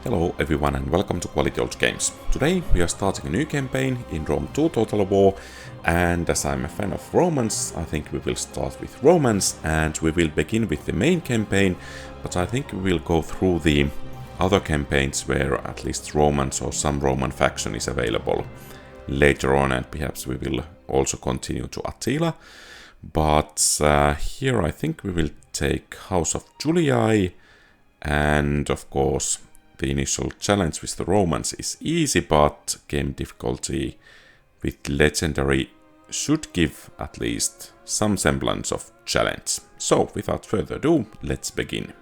Hello everyone and welcome to Quality Old Games. Today we are starting a new campaign in Rome 2 Total War, and as I'm a fan of Romans, I think we will start with Romans and we will begin with the main campaign, but I think we will go through the other campaigns where at least Romans or some Roman faction is available later on, and perhaps we will also continue to Attila. But here I think we will take House of Julii, and of course the initial challenge with the Romans is easy, but game difficulty with legendary should give at least some semblance of challenge. So without further ado, let's begin.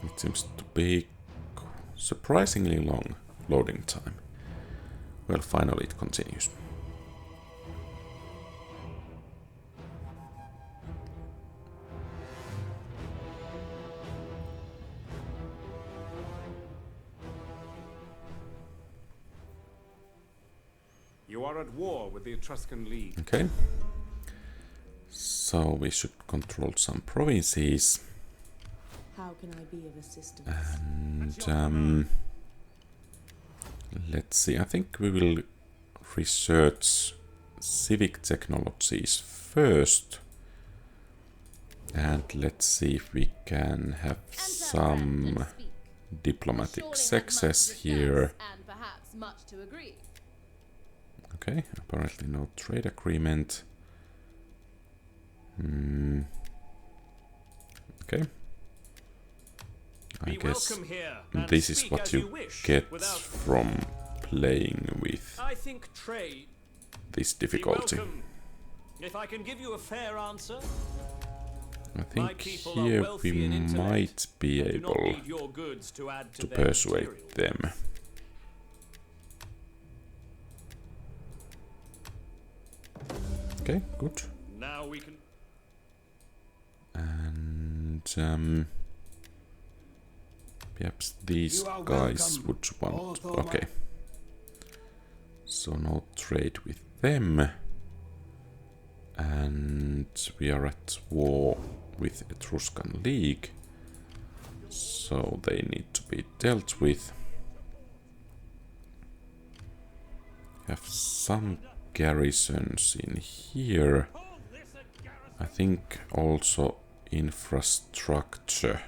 It seems to be surprisingly long loading time. Well, finally it continues. You are at war with the Etruscan League. Okay. So we should control some provinces. How can I be of assistance? And let's see, I think we will research civic technologies first. And let's see if we can have some diplomatic success here. Okay, apparently no trade agreement. Okay. I guess this is what you get from playing with this difficulty. If I can give you a fair answer, I think here we might be able to persuade them. Okay, good. Now we can. And perhaps these guys would want. Okay. So no trade with them. And we are at war with Etruscan League. So they need to be dealt with. Have some garrisons in here. I think also infrastructure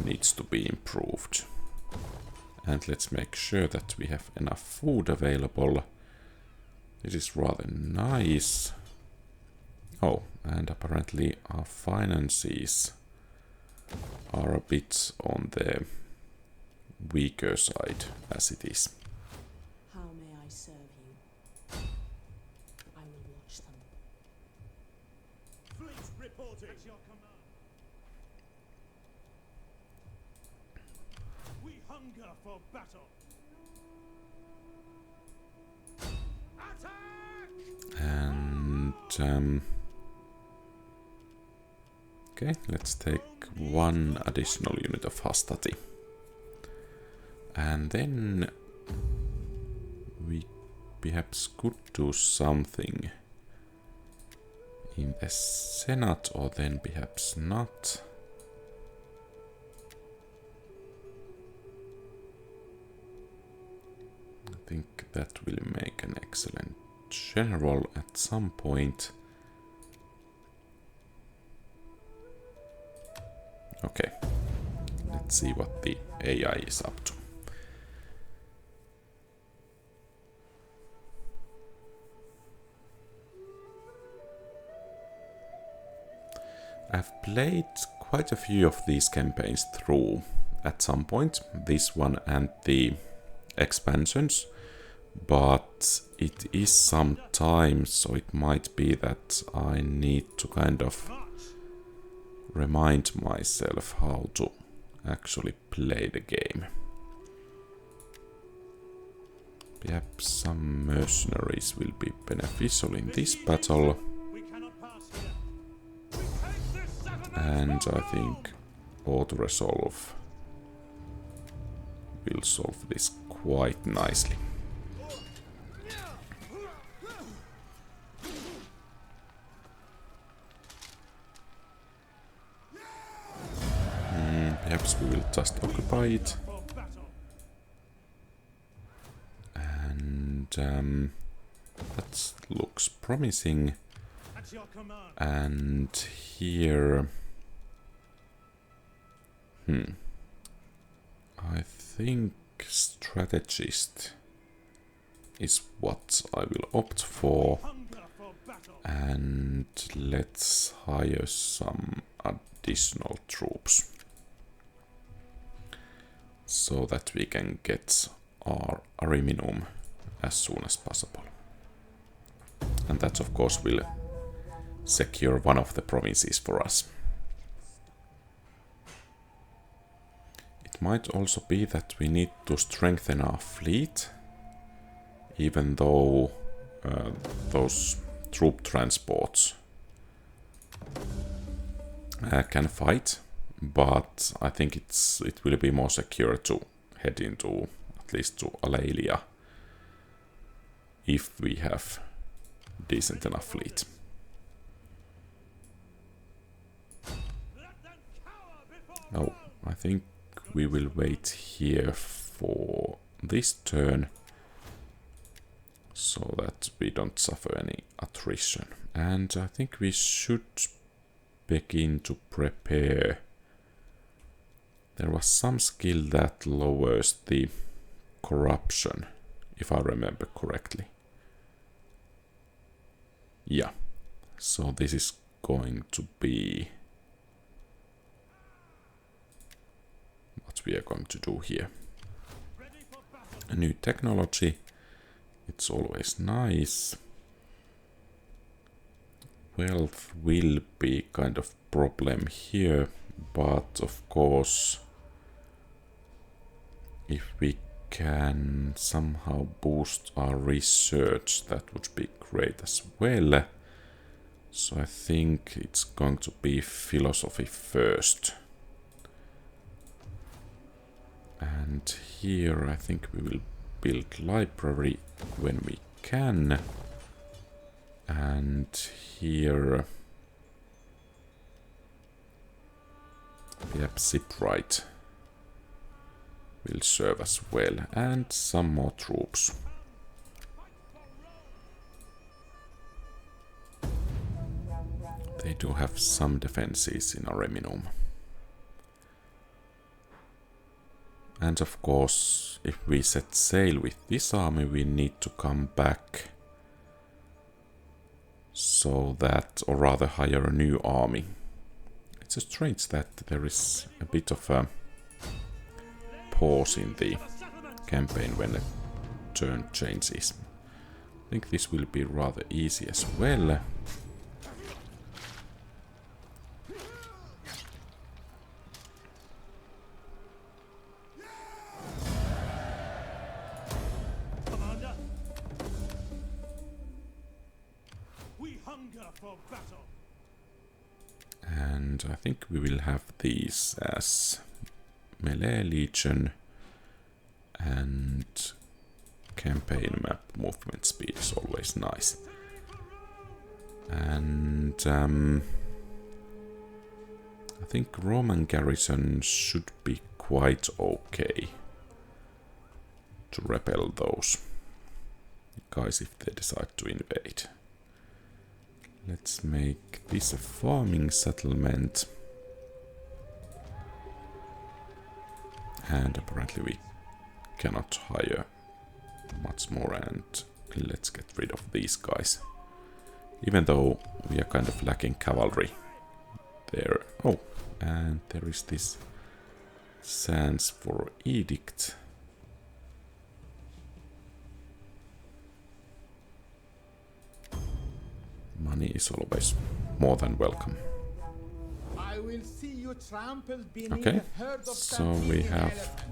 needs to be improved. And let's make sure that we have enough food available. This is rather nice. Oh, and apparently our finances are a bit on the weaker side as it is. How may I serve you? I will watch them. Fleet reporting. At your command. We hunger for battle. Attack! And okay, let's take one additional unit of hostility. And then we perhaps could do something in the Senate, or then perhaps not. I think that will make an excellent general at some point. Okay, let's see what the AI is up to. I've played quite a few of these campaigns through at some point, this one and the expansions, but it is some time, so it might be that I need to kind of remind myself how to actually play the game. Yep, some mercenaries will be beneficial in this battle. We cannot pass here. We take this settlement. And I think auto-resolve will solve this quite nicely. Perhaps we will just occupy it. For battle. And that looks promising. At your command. And here... I think strategist is what I will opt for. Hunger for battle. And let's hire some additional troops. So that we can get our Ariminum as soon as possible. And that of course will secure one of the provinces for us. It might also be that we need to strengthen our fleet, even though those troop transports can fight. But I think it will be more secure to head into, at least to Alalia, if we have decent enough fleet. Oh, I think we will wait here for this turn, so that we don't suffer any attrition. And I think we should begin to prepare. There was some skill that lowers the corruption, if I remember correctly. Yeah, so this is going to be what we are going to do here. A new technology, it's always nice. Wealth will be kind of problem here, but of course if we can somehow boost our research, that would be great as well. So I think it's going to be philosophy first. And here I think we will build library when we can. And here we have shipwright will serve as well, and some more troops. They do have some defenses in Ariminum. And of course, if we set sail with this army, we need to come back so that, or rather hire a new army. It's strange that there is a bit of a pause in the campaign when the turn changes. I think this will be rather easy as well. Commander. We hunger for battle. And I think we will have these as melee legion, and campaign map movement speed is always nice. And I think Roman garrison should be quite okay to repel those guys if they decide to invade. Let's make this a farming settlement. And apparently we cannot hire much more, and let's get rid of these guys. Even though we are kind of lacking cavalry there. Oh, and there is this sands for edict. Money is always more than welcome. I will see you trampled beneath Okay, a herd of so we Carthaginian have elephants.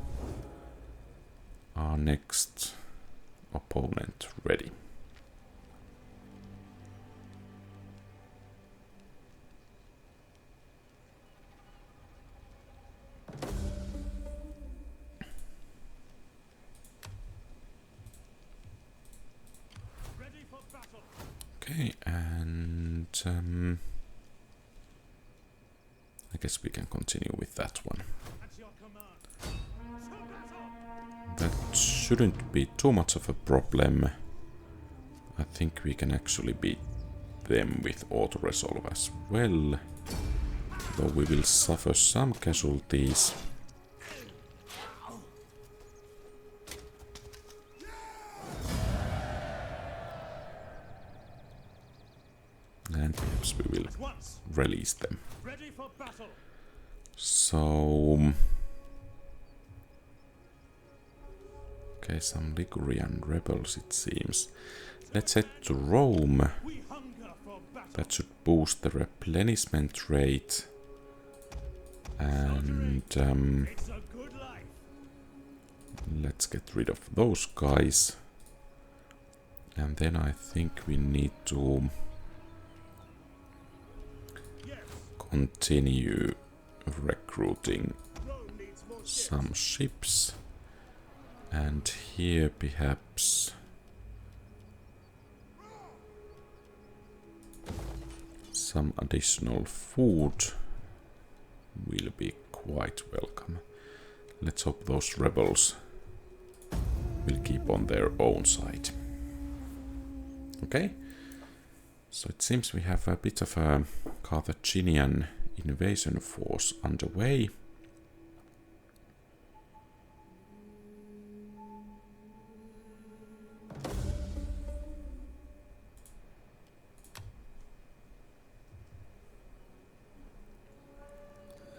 our next opponent ready. Ready for battle. Okay, and I guess we can continue with that one. At your command. To battle. That shouldn't be too much of a problem. I think we can actually beat them with auto-resolve as well. Though we will suffer some casualties. And perhaps we will At once. release them. Ready for battle. So... Okay, some Ligurian rebels it seems. Let's head to Rome. We hunger for battle. That should boost the replenishment rate. And It's a good life. let's get rid of those guys. And then I think we need to Yes. continue recruiting Rome needs more ships. some ships. And here perhaps some additional food will be quite welcome. Let's hope those rebels will keep on their own side. Okay, so it seems we have a bit of a Carthaginian invasion force underway.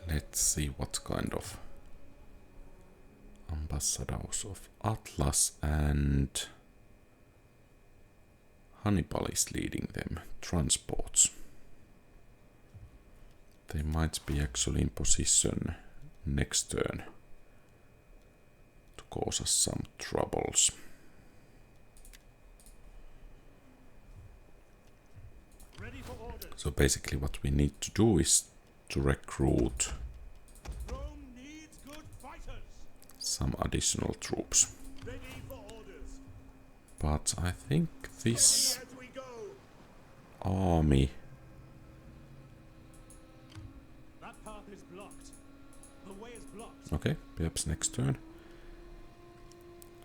Let's see what kind of ambassadors of Atlas and Hannibal is leading them. Transports. They might be actually in position next turn to cause us some troubles. Ready for orders. So basically what we need to do is to recruit Rome needs good fighters. some additional troops. Ready for orders. But I think this As we go. army... That path is blocked. The way is blocked. Okay, perhaps next turn.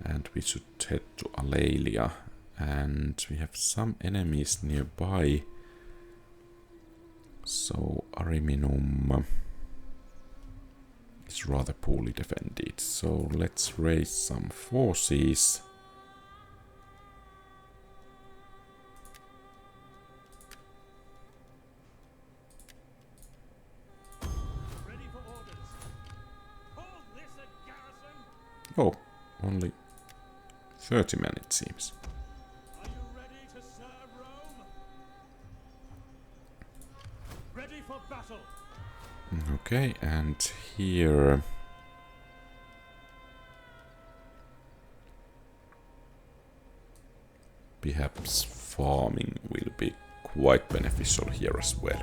And we should head to Alalia. And we have some enemies nearby. So Ariminum is rather poorly defended. So let's raise some forces. Ready for orders. Hold this a garrison. Oh, only 30 men it seems. Are you ready to serve Rome? Ready for battle. Okay, and here... perhaps farming will be quite beneficial here as well.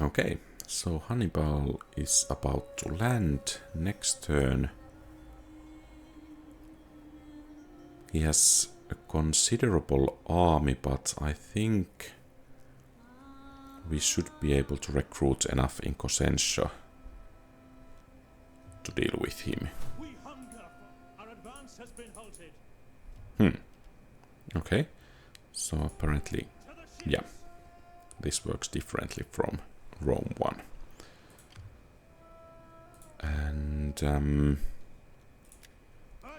Okay, so Hannibal is about to land next turn. He has a considerable army, but I think we should be able to recruit enough in Cosentia to deal with him. We hunger for... Our advance has been halted. Okay, so apparently, To the ships. yeah, this works differently from Rome 1. And Put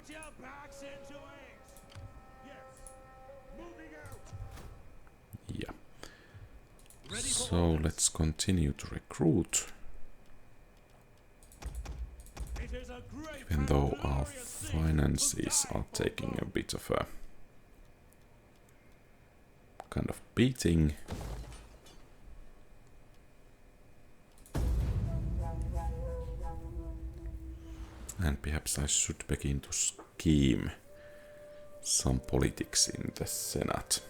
your backs into it. Yes. Moving out. yeah, Ready for so orders. let's continue to recruit, It is a great even and though our glorious thing finances to die are for taking a Rome. bit of a kind of beating. And perhaps I should begin to scheme some politics in the Senate.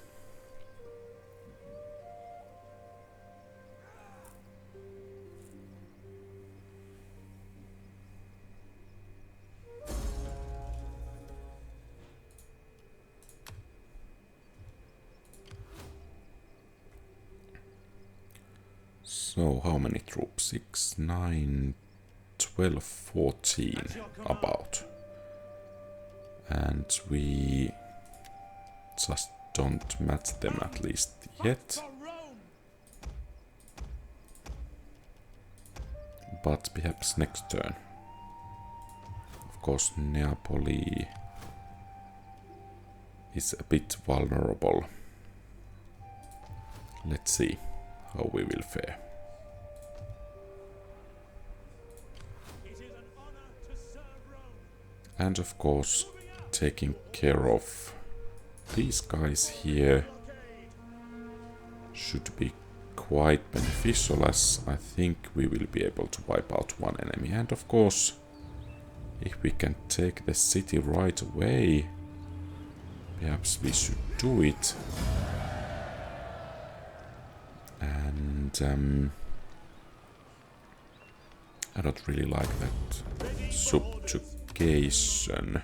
So, how many troops? 6, 9, 12, 14, about. And we just don't match them at least yet. For Rome! But perhaps next turn. Of course, Neapoli is a bit vulnerable. Let's see how we will fare. It is an honor to serve Rome. And of course, taking care of these guys here should be quite beneficial, as I think we will be able to wipe out one enemy. And of course, if we can take the city right away, perhaps we should do it. And I don't really like that subjugation.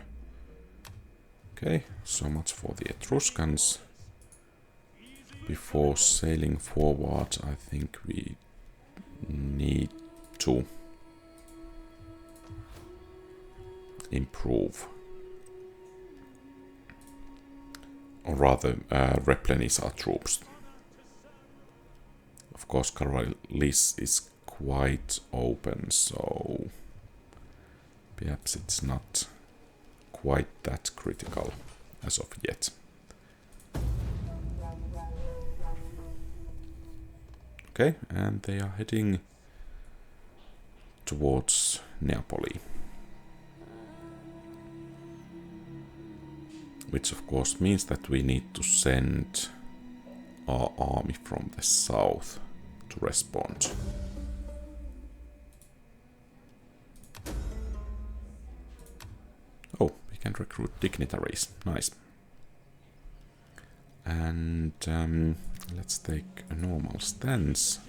Okay, so much for the Etruscans. Before sailing forward, I think we need to improve, or rather replenish our troops. Of course, Caralis is quite open, so perhaps it's not quite that critical as of yet. Okay, and they are heading towards Neapoli. Which of course means that we need to send our army from the south to respond. Oh, we can recruit dignitaries. Nice. And let's take a normal stance.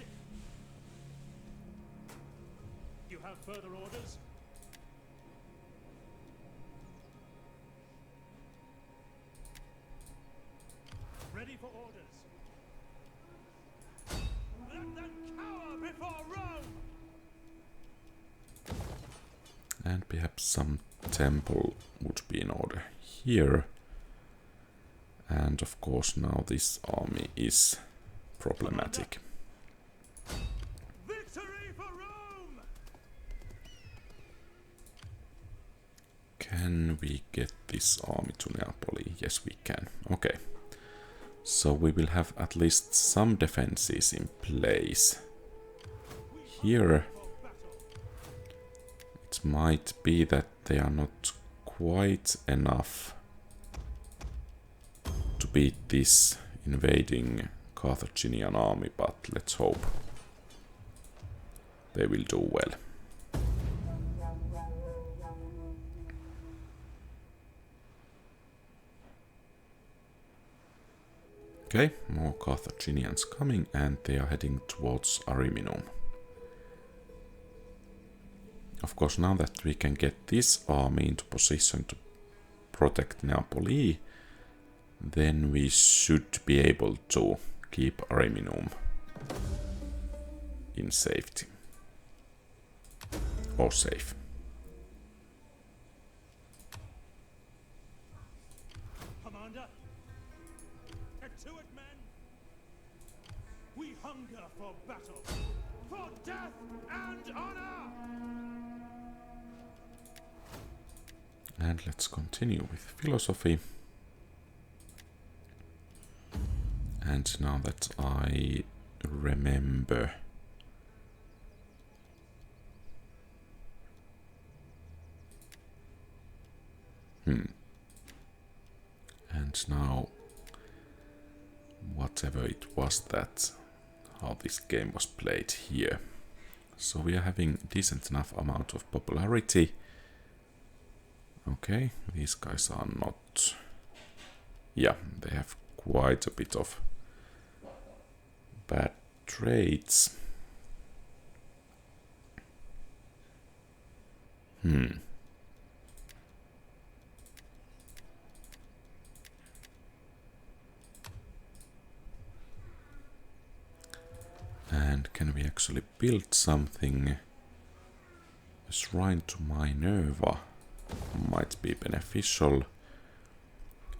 You have further orders? Ready for orders. Let them cower before Rome! And perhaps some temple would be in order here. And of course now this army is problematic. Victory for Rome! Can we get this army to Neapoli? Yes, we can. Okay. So we will have at least some defenses in place. Here it might be that they are not quite enough to beat this invading Carthaginian army, but let's hope they will do well. Okay, more Carthaginians coming, and they are heading towards Ariminum. Of course, now that we can get this army into position to protect Neapoli, then we should be able to keep Ariminum in safety. Or safe. Commander, get to it, men! We hunger for battle, for death and honor! And let's continue with philosophy. And now that I remember, and now whatever it was that how this game was played here. So we are having decent enough amount of popularity. Okay, these guys are not... Yeah, they have quite a bit of bad traits. And can we actually build something? A shrine to Minerva might be beneficial.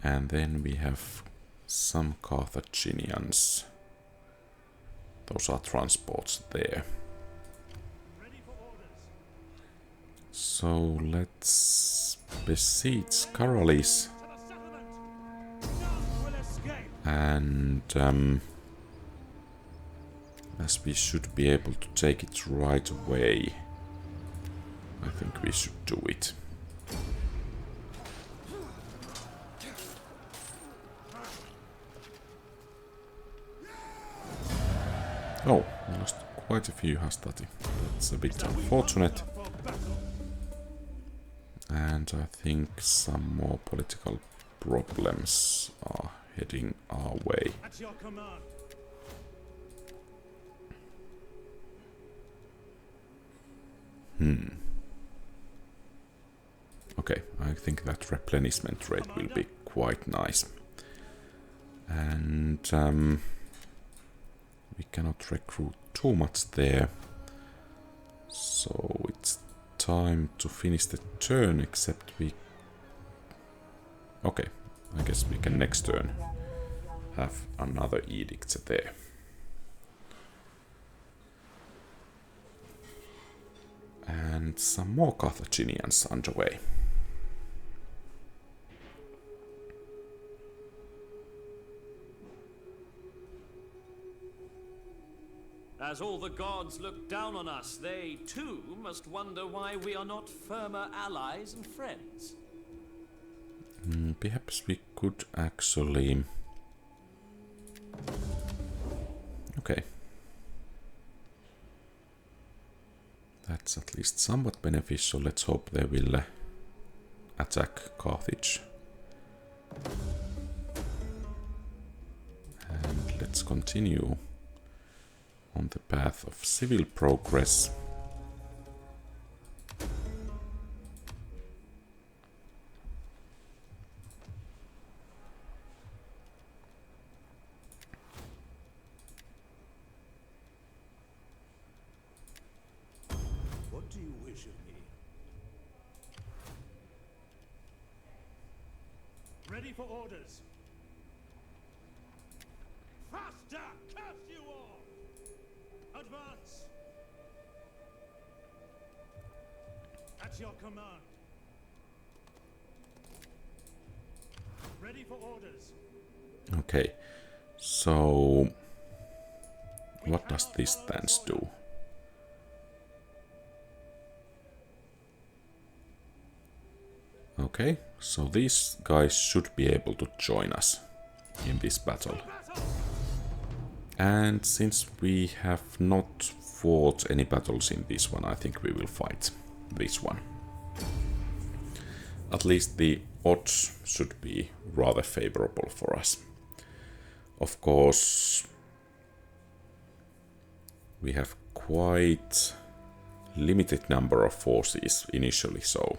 And then we have some Carthaginians. Those are transports there. So let's besiege Carolis. And as we should be able to take it right away, I think we should do it. Oh, we lost quite a few hastati. That's a bit unfortunate. And I think some more political problems are heading our way. At your command. Okay, I think that replenishment rate will be quite nice. And we cannot recruit too much there. So it's time to finish the turn, except we... Okay, I guess we can next turn have another edict there. And some more Carthaginians underway. As all the gods look down on us, they too must wonder why we are not firmer allies and friends. Perhaps we could actually... Okay. That's at least somewhat beneficial. Let's hope they will attack Carthage. And let's continue on the path of civil progress. What do you wish of me? Ready for orders. Faster! Curse you all! Advance! At your command. Ready for orders. Okay, so what does this stance do? Okay, so these guys should be able to join us in this battle. And since we have not fought any battles in this one, I think we will fight this one. At least the odds should be rather favorable for us. Of course, we have quite limited number of forces initially, so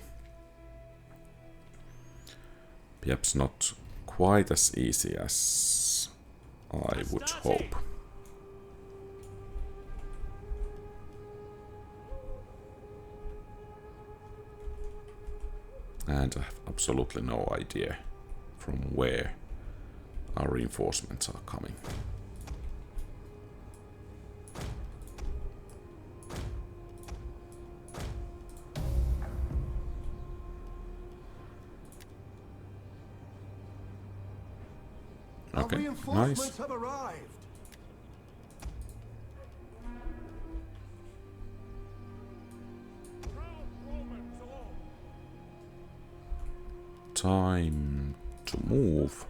perhaps not quite as easy as I would hope. And I have absolutely no idea from where our reinforcements are coming. Okay, nice. Have arrived. Time to move.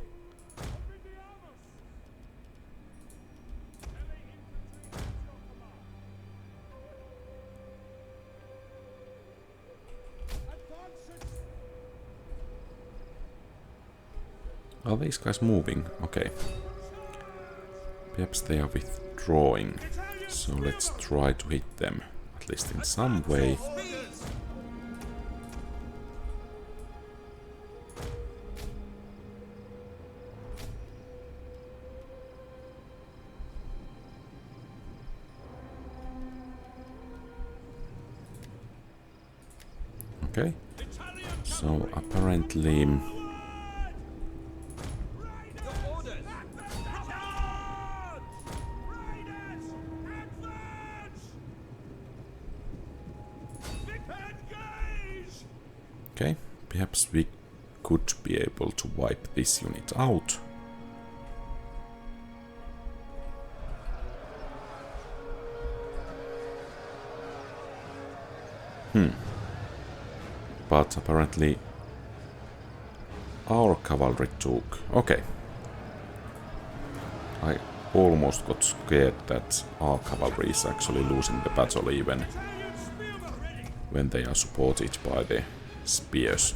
Are these guys moving? Okay. Perhaps they are withdrawing. So let's try to hit them, at least in some way. Okay. So apparently... Okay, perhaps we could be able to wipe this unit out. But apparently our cavalry took... Okay. I almost got scared that our cavalry is actually losing the battle even when they are supported by the spears.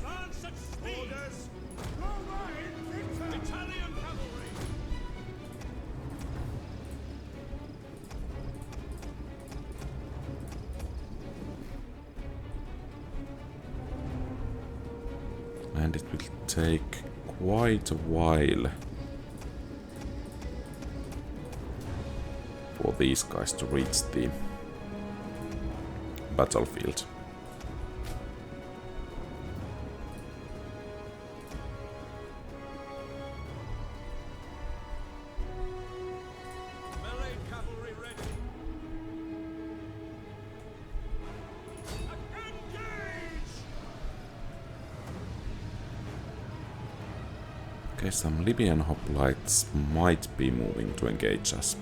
And it will take quite a while for these guys to reach the battlefield. Okay, some Libyan hoplites might be moving to engage us.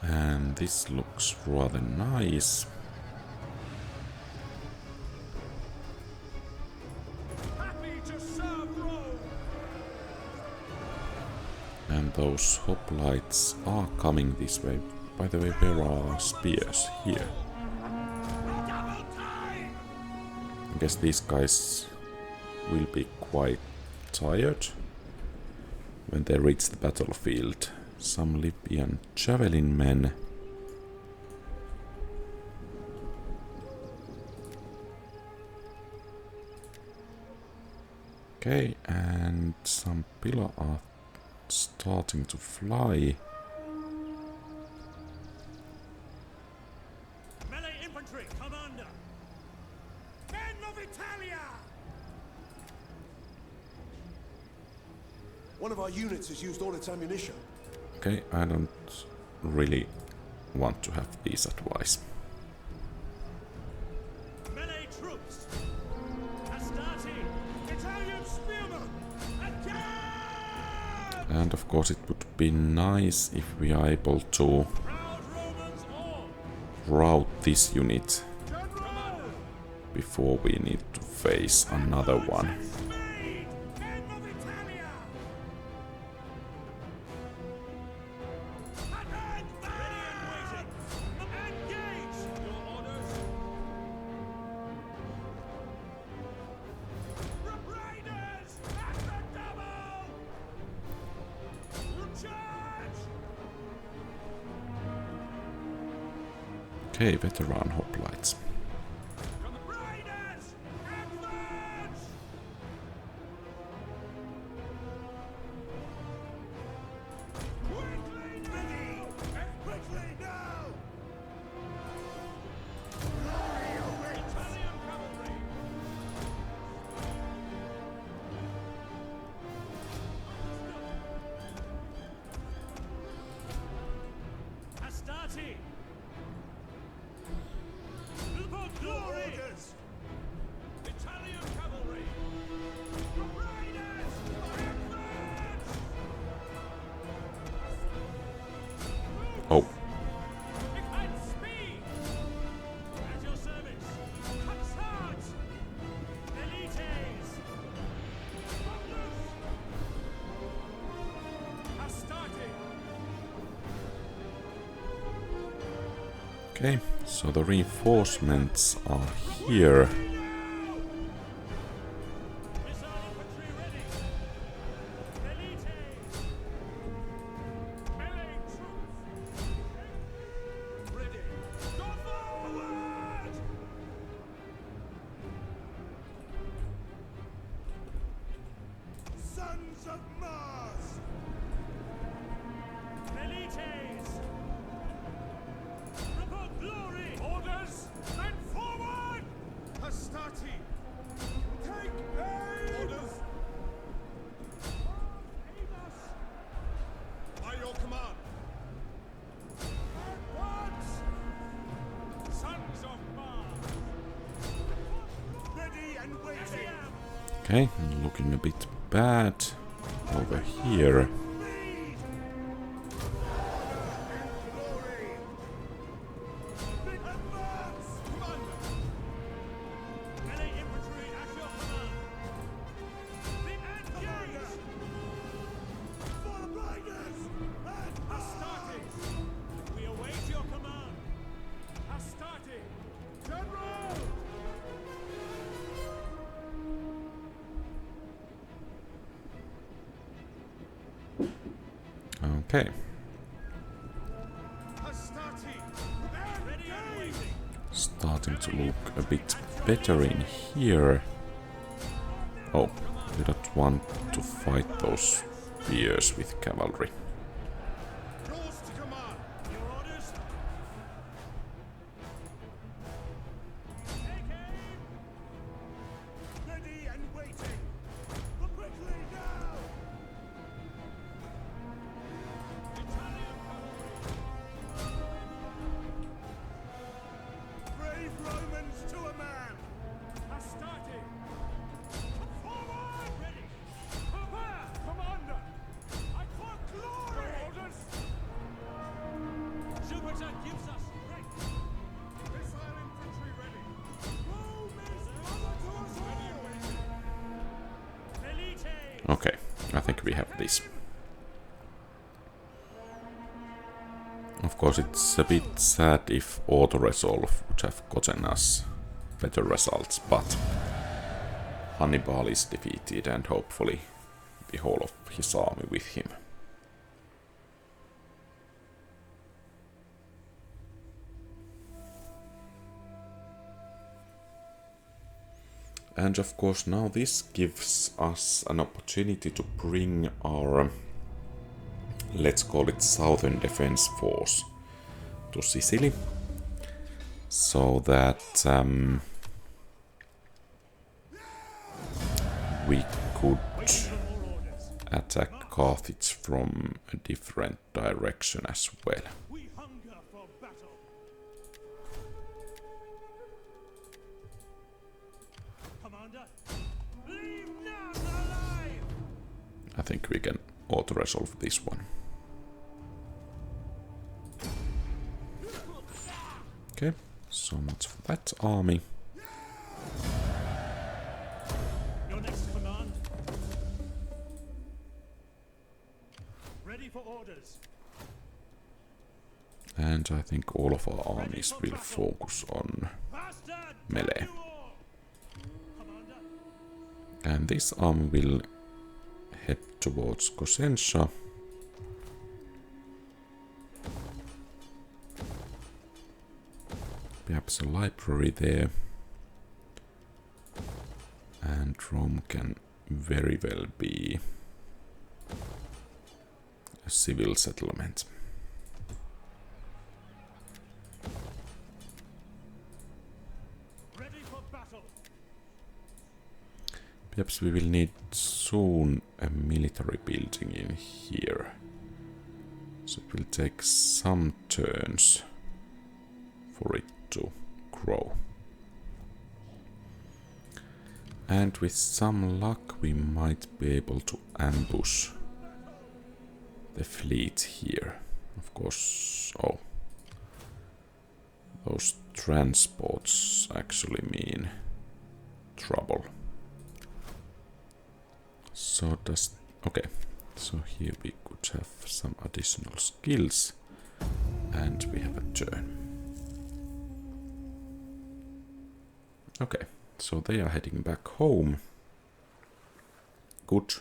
And this looks rather nice. And those hoplites are coming this way. By the way, where are spears? Here. I guess these guys will be quite tired when they reach the battlefield. Some Libyan javelin men. Okay, and some pillar are starting to fly. Melee infantry, commander! Men of Italia! One of our units has used all its ammunition. Okay, I don't really want to have these advice. Melee troops! Astarte! Italian spearmen! Attack! And of course it would be nice if we are able to Proud Romans all! rout this unit General! before we need to face another one. Speed! Men of Italia! Attack! Ready and waiting! Engage! Your orders! Raiders! At the double! Charge! Okay, veteran hoplites. Raiders! Advance! Quickly now! Quickly now! Italian cavalry! Astarte! To the Okay, so the reinforcements are here. Missile infantry ready. Elite. Melee troops. Ready. Go forward! Sons of Mars! Elites! Report glory! Orders! And forward! Hastati! Take aim! Orders! Aid us! By your command! Advance! Sons of Mars! Ready and waiting! Okay, looking a bit bad over here. Lead! Glory! Advance! Commander! Melee infantry at your command! Engage! For blinders! And Astartes! We await your command! Astartes! General! Okay, Hastati! Ready and waiting! starting to look a bit better in here. Oh, we don't want to fight those spears with cavalry. Yours to command! Your orders? Take aim! Ready and waiting! For quickly now! Italian Brave Romans to a man! Astarte! Forward! Ready! Prepare! Commander! I call glory! Your orders? Jupiter gives us strength! Missile infantry ready! Rome is mother to us all! Elite! Okay, I think we have this. Of course, it's a bit sad if auto-resolve would have gotten us better results, but Hannibal is defeated and hopefully the whole of his army with him. And of course now this gives us an opportunity to bring our, let's call it Southern Defense Force to Sicily, so that we could attack Carthage from a different direction as well. We hunger for battle! Commander! Leave none alive! I think we can auto-resolve this one. Okay, so much for that army. Your next command. Ready for orders. And I think all of our armies will focus on Bastard! melee. You all! Commander! And this army will head towards Cosenza. Perhaps a library there. And Rome can very well be a civil settlement. Ready for battle! Perhaps we will need soon a military building in here. So it will take some turns for it to grow. And with some luck we might be able to ambush the fleet here. Of course, oh, those transports actually mean trouble. So okay, so here we could have some additional skills and we have a turn. Okay, so they are heading back home. Good.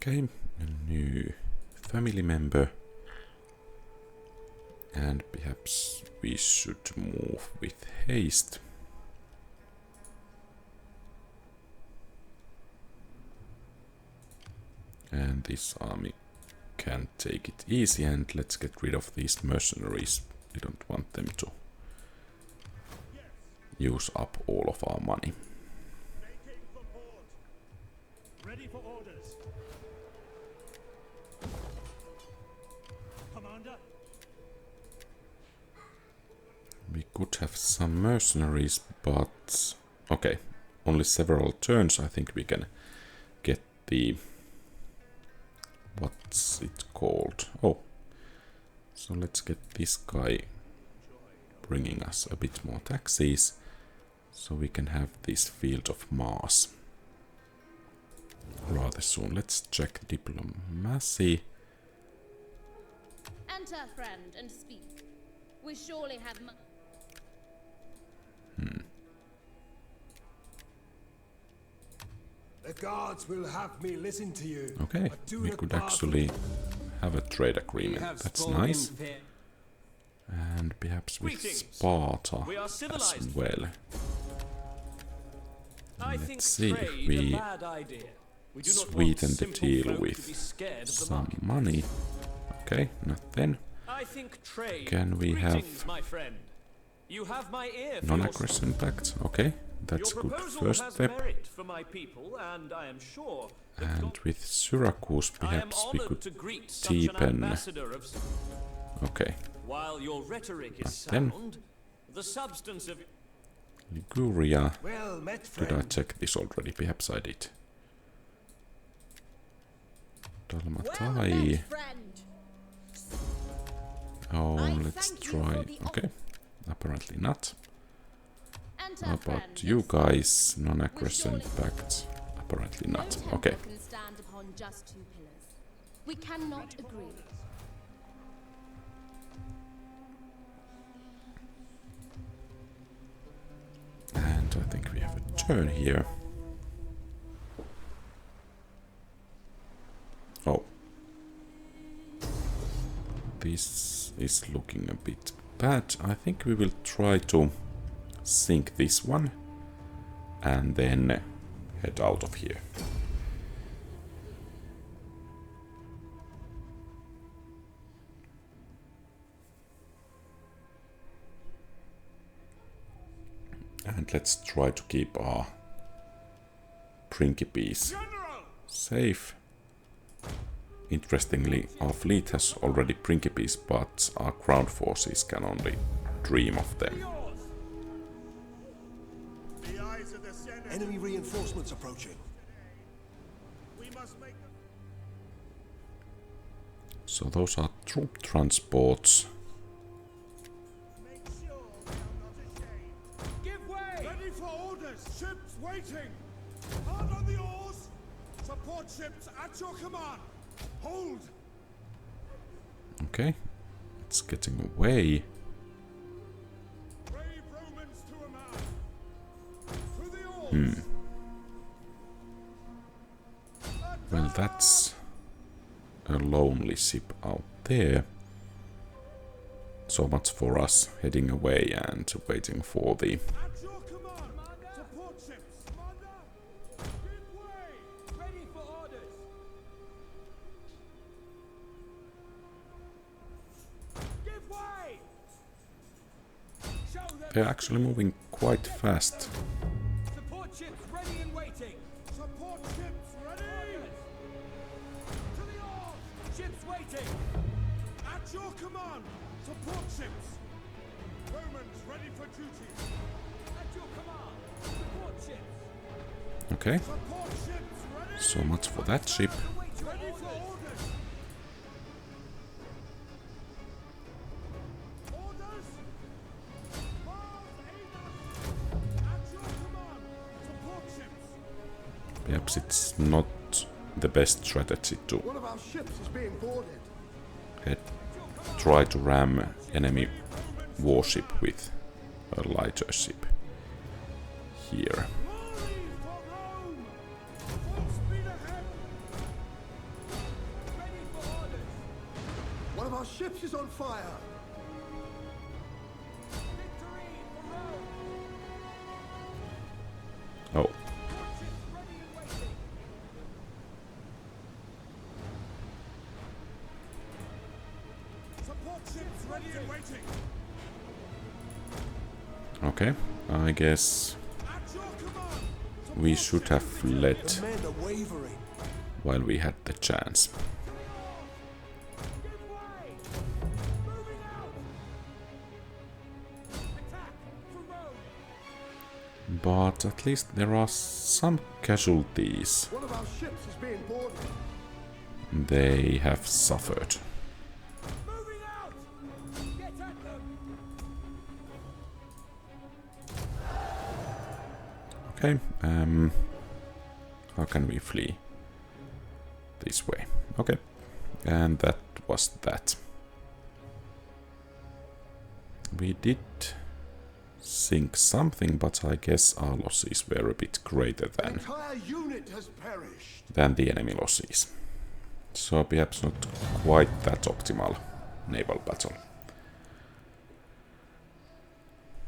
Okay, a new family member. And perhaps we should move with haste. And this army can take it easy, and let's get rid of these mercenaries. We don't want them to use up all of our money. Making for port. Ready for orders. Commander. We could have some mercenaries, but okay, only several turns. I think we can get the, what's it called? Oh, so let's get this guy bringing us a bit more taxes, so we can have this field of Mars rather soon. Let's check diplomacy. Enter, friend, and speak. We surely have The gods will have me listen to you. Okay, we could actually have a trade agreement. That's nice. And perhaps with Sparta We are as civilized. well. I think Let's see if trade we a bad idea. We do not want sweeten the simple deal folk to be with scared of the some market. money. Okay, not then. I think trade. Can we have Greetings, my friend. You have my ear for Non-aggression pact. Okay, that's your good proposal first has step. merit for my people, and I am sure that And with Syracuse, I am perhaps we honored could to greet such an deepen. ambassador of. Okay, While your rhetoric is then. sound, the substance of Liguria. Well met, Did I friend. check this already? Perhaps I did. well Dalmatai. met, friend. Oh, I let's thank you try. for the Okay, apparently not. Enter, How about friend, you and guys? Non-aggression surely- pact. Apparently No not. temple Okay. can stand upon just two pillars. We cannot agree. And I think we have a turn here. Oh. This is looking a bit bad. I think we will try to sink this one and then head out of here. And let's try to keep our principes safe. Interestingly, our fleet has already principes, but our ground forces can only dream of them. The eyes of the Senate. Enemy reinforcements approaching. We must make them. So those are troop transports. Make sure we are not ashamed. Give way! Ready for orders. Ships waiting. Hard on the oars. Support ships at your command. Hold. Okay, it's getting away. Brave Romans to a man. Through the oars. Well, that's a lonely ship out there. So much for us heading away and waiting for the... At your command. Support ships. Commander. Give way. Ready for orders. Give way! Show them They're actually moving quite fast. support ships ready and waiting. Support ships ready. To the oars! Ships waiting. At your command. Support ships. Romans ready for duty. At your command. Support ships. Okay, Support ships ready. so much for that ship. Await your Ready for orders. orders. perhaps it's not the best strategy to One of our ships is being boarded. try to ram enemy warship with a lighter ship here. One of our ships is on fire. Oh. Support ships ready and waiting. Okay, I guess At your command. we should have fled The men are wavering. while we had the chance. But at least there are some casualties One of our ships is being boarded. they have suffered. Moving out. Get at them. Okay, how can we flee? This way. Okay, and that was that. We did sink something, but I guess our losses were a bit greater An entire unit has perished. than the enemy losses. So perhaps not quite that optimal naval battle.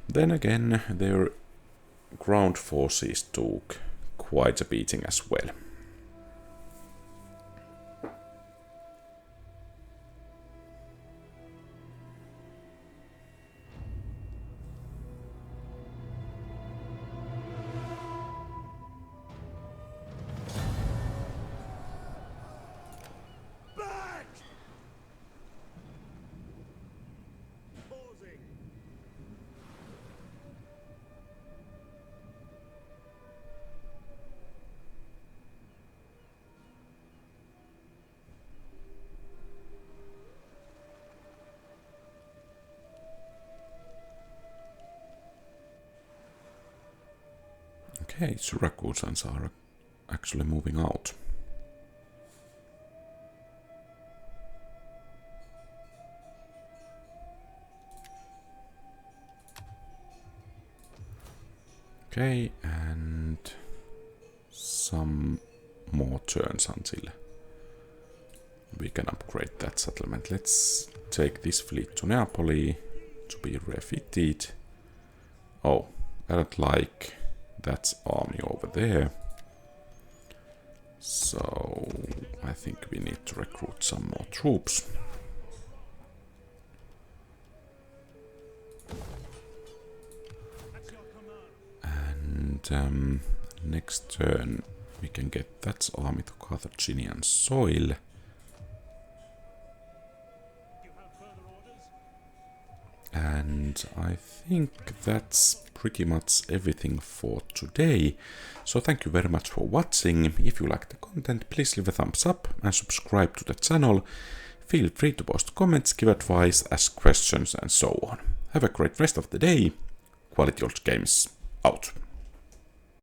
Then again, their ground forces took quite a beating as well. Back. Pausing. Okay, Syracuseans are actually moving out. Okay, and some more turns until we can upgrade that settlement. Let's take this fleet to Napoli to be refitted. Oh, I don't like that army over there. So I think we need to recruit some more troops. And next turn we can get that army to Carthaginian soil. And I think that's pretty much everything for today. So thank you very much for watching. If you like the content, please leave a thumbs up and subscribe to the channel. Feel free to post comments, give advice, ask questions and so on. Have a great rest of the day. Quality Old Games out.